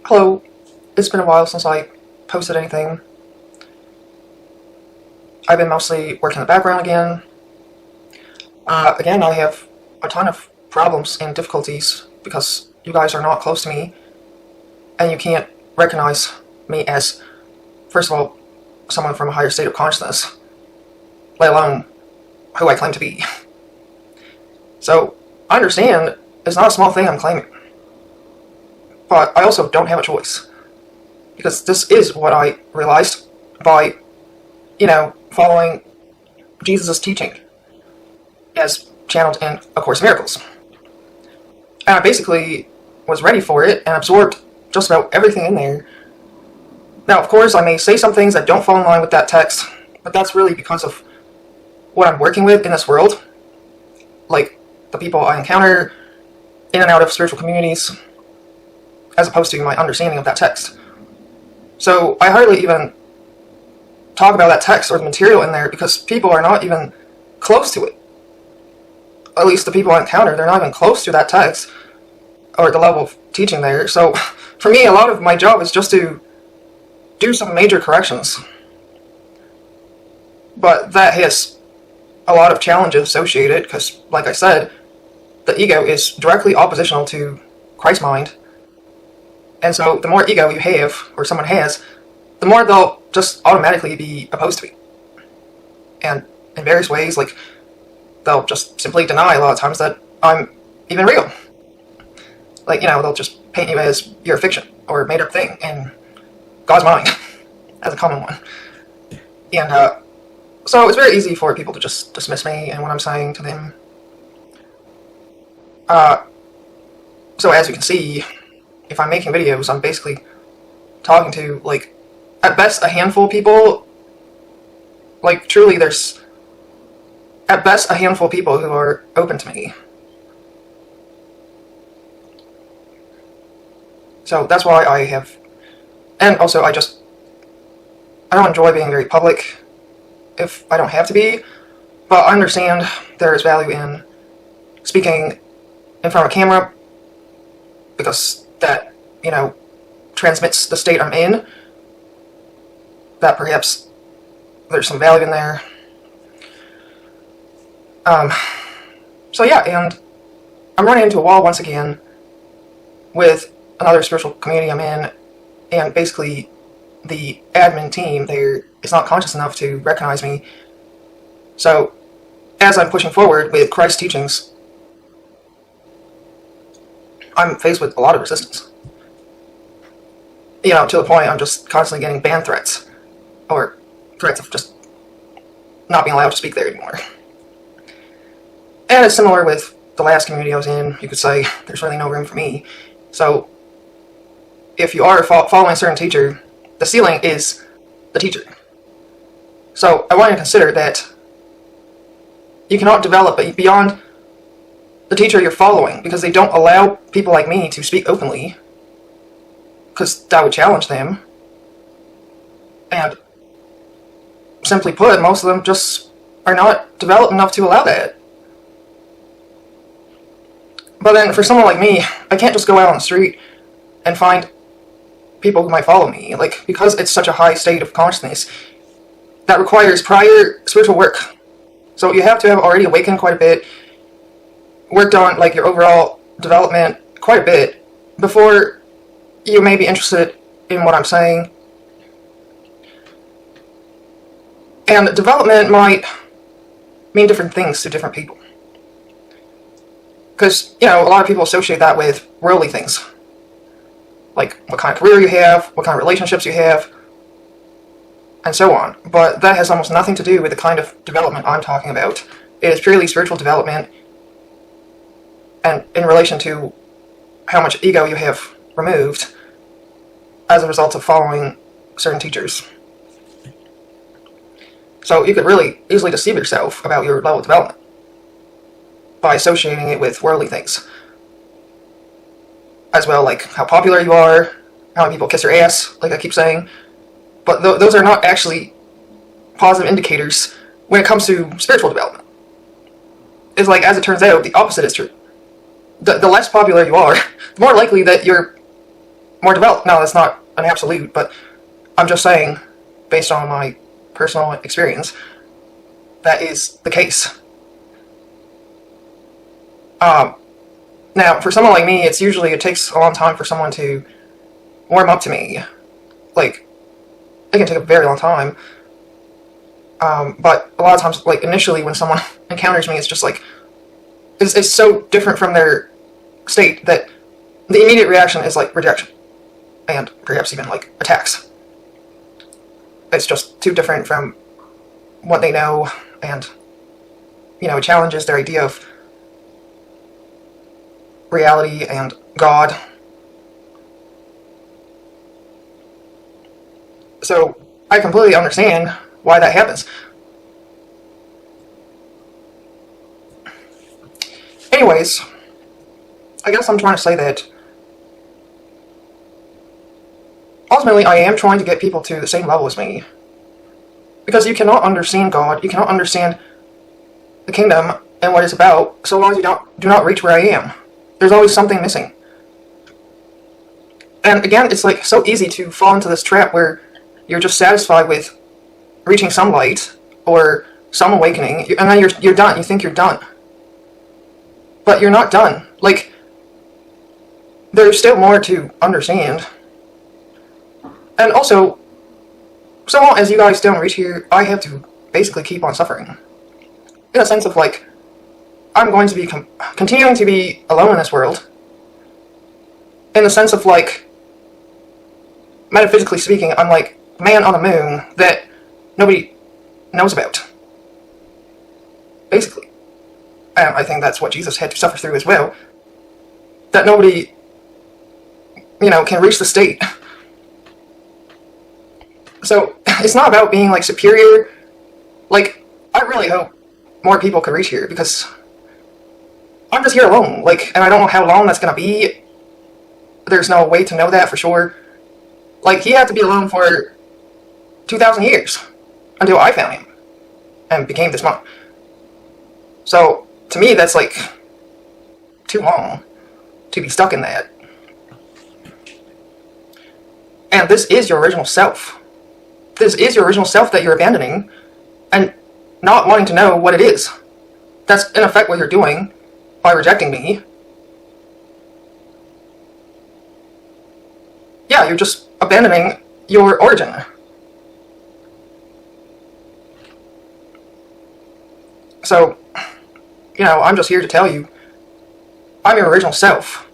Hello, it's been a while since I posted anything. I've been mostly working in the background again. Again, I have a ton of problems and difficulties because you guys are not close to me and you can't recognize me as, first of all, someone from a higher state of consciousness, let alone who I claim to be. So, I understand it's not a small thing I'm claiming, but I also don't have a choice. Because this is what I realized by, following Jesus' teaching as channeled in A Course in Miracles. And I basically was ready for it and absorbed just about everything in there. Now, of course, I may say some things that don't fall in line with that text, but that's really because of what I'm working with in this world. Like, the people I encounter in and out of spiritual communities, as opposed to my understanding of that text. So I hardly even talk about that text or the material in there because people are not even close to it. At least the people I encounter, they're not even close to that text or the level of teaching there. So for me, a lot of my job is just to do some major corrections. But that has a lot of challenges associated because, like I said, the ego is directly oppositional to Christ's mind. And so the more ego you have, or someone has, the more they'll just automatically be opposed to me. And in various ways, like, they'll just simply deny a lot of times that I'm even real. Like, they'll just paint you as you're a fiction, or a made-up thing, in God's mind, as a common one. And, so it's very easy for people to just dismiss me and what I'm saying to them. So as you can see, if I'm making videos, I'm basically talking to, like, at best a handful of people. Like, truly, there's at best a handful of people who are open to me. So that's why I have, and also I don't enjoy being very public if I don't have to be, but I understand there is value in speaking in front of a camera because that, transmits the state I'm in, that perhaps there's some value in there. So yeah, and I'm running into a wall once again with another spiritual community I'm in, and basically the admin team there is not conscious enough to recognize me. So as I'm pushing forward with Christ's teachings, I'm faced with a lot of resistance. To the point I'm just constantly getting ban threats, or threats of just not being allowed to speak there anymore. And it's similar with the last community I was in. You could say there's really no room for me. So if you are following a certain teacher, the ceiling is the teacher. So I want you to consider that you cannot develop beyond the teacher you're following, because they don't allow people like me to speak openly, because that would challenge them. And simply put, most of them just are not developed enough to allow that. But then for someone like me, I can't just go out on the street and find people who might follow me, like, because it's such a high state of consciousness that requires prior spiritual work. So you have to have already awakened quite a bit, worked on, like, your overall development quite a bit before you may be interested in what I'm saying. And development might mean different things to different people. Because, a lot of people associate that with worldly things. Like what kind of career you have, what kind of relationships you have, and so on. But that has almost nothing to do with the kind of development I'm talking about. It is purely spiritual development, and in relation to how much ego you have removed as a result of following certain teachers. So you could really easily deceive yourself about your level of development by associating it with worldly things. As well, like how popular you are, how many people kiss your ass, like I keep saying. But those are not actually positive indicators when it comes to spiritual development. It's like, as it turns out, the opposite is true. The less popular you are, the more likely that you're more developed. Now, that's not an absolute, but I'm just saying, based on my personal experience, that is the case. Now, for someone like me, it takes a long time for someone to warm up to me. Like, it can take a very long time. But a lot of times, like, initially when someone encounters me, it's just like, it's so different from their state that the immediate reaction is like rejection. And perhaps even like attacks. It's just too different from what they know, and, it challenges their idea of reality and God. So I completely understand why that happens. Anyways, I guess I'm trying to say that ultimately I am trying to get people to the same level as me. Because you cannot understand God, you cannot understand the kingdom and what it's about so long as you do not reach where I am. There's always something missing. And again, it's like so easy to fall into this trap where you're just satisfied with reaching some light or some awakening, and then you're done. You think you're done. But you're not done. Like, there's still more to understand. And also, so long as you guys don't reach here, I have to basically keep on suffering. In a sense of, like, I'm going to be continuing to be alone in this world. In the sense of, like, metaphysically speaking, I'm like a man on the moon that nobody knows about. Basically. And I think that's what Jesus had to suffer through as well. That nobody, can reach the state. So, it's not about being, like, superior. Like, I really hope more people could reach here, because I'm just here alone. Like, and I don't know how long that's gonna be. There's no way to know that for sure. Like, he had to be alone for 2,000 years until I found him and became this monk. So, to me, that's, like, too long to be stuck in that. And this is your original self. This is your original self that you're abandoning and not wanting to know what it is. That's, in effect, what you're doing by rejecting me. Yeah, you're just abandoning your origin. So, I'm just here to tell you, I'm your original self.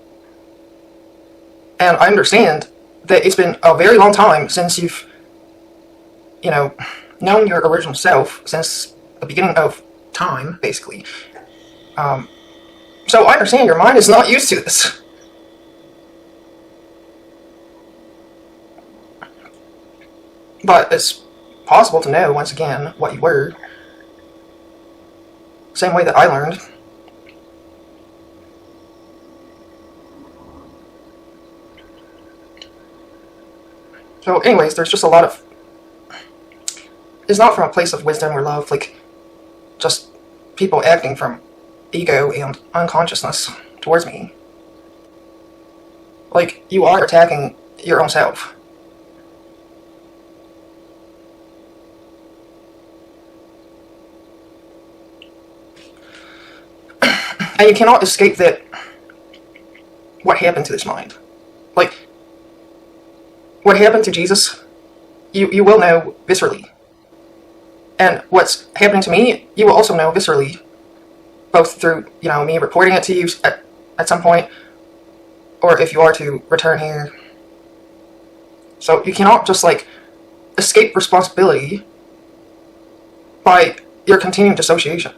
And I understand that it's been a very long time since you've, known your original self, since the beginning of time, basically. So I understand your mind is not used to this. But it's possible to know, once again, what you were. Same way that I learned. So anyways, there's just a lot of... It's not from a place of wisdom or love, like, just people acting from ego and unconsciousness towards me. Like, you are attacking your own self. And you cannot escape that, what happened to this mind. Like, what happened to Jesus, you will know viscerally. And what's happening to me, you will also know viscerally. Both through, me reporting it to you at some point, or if you are to return here. So you cannot just, like, escape responsibility by your continuing dissociation.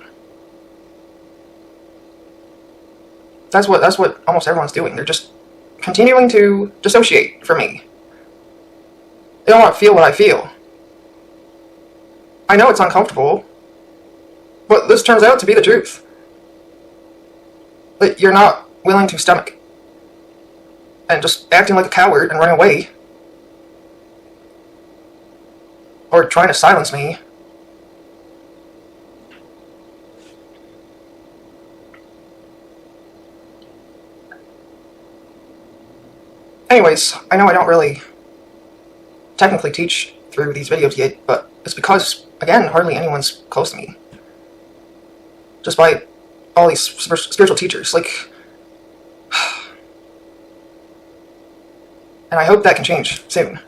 That's what almost everyone's doing. They're just continuing to dissociate from me. They don't want to feel what I feel. I know it's uncomfortable, but this turns out to be the truth. That you're not willing to stomach. And just acting like a coward and running away. Or trying to silence me. anyways, I know I don't really technically teach through these videos yet, but it's because, again, hardly anyone's close to me. Despite all these spiritual teachers, like, and I hope that can change soon.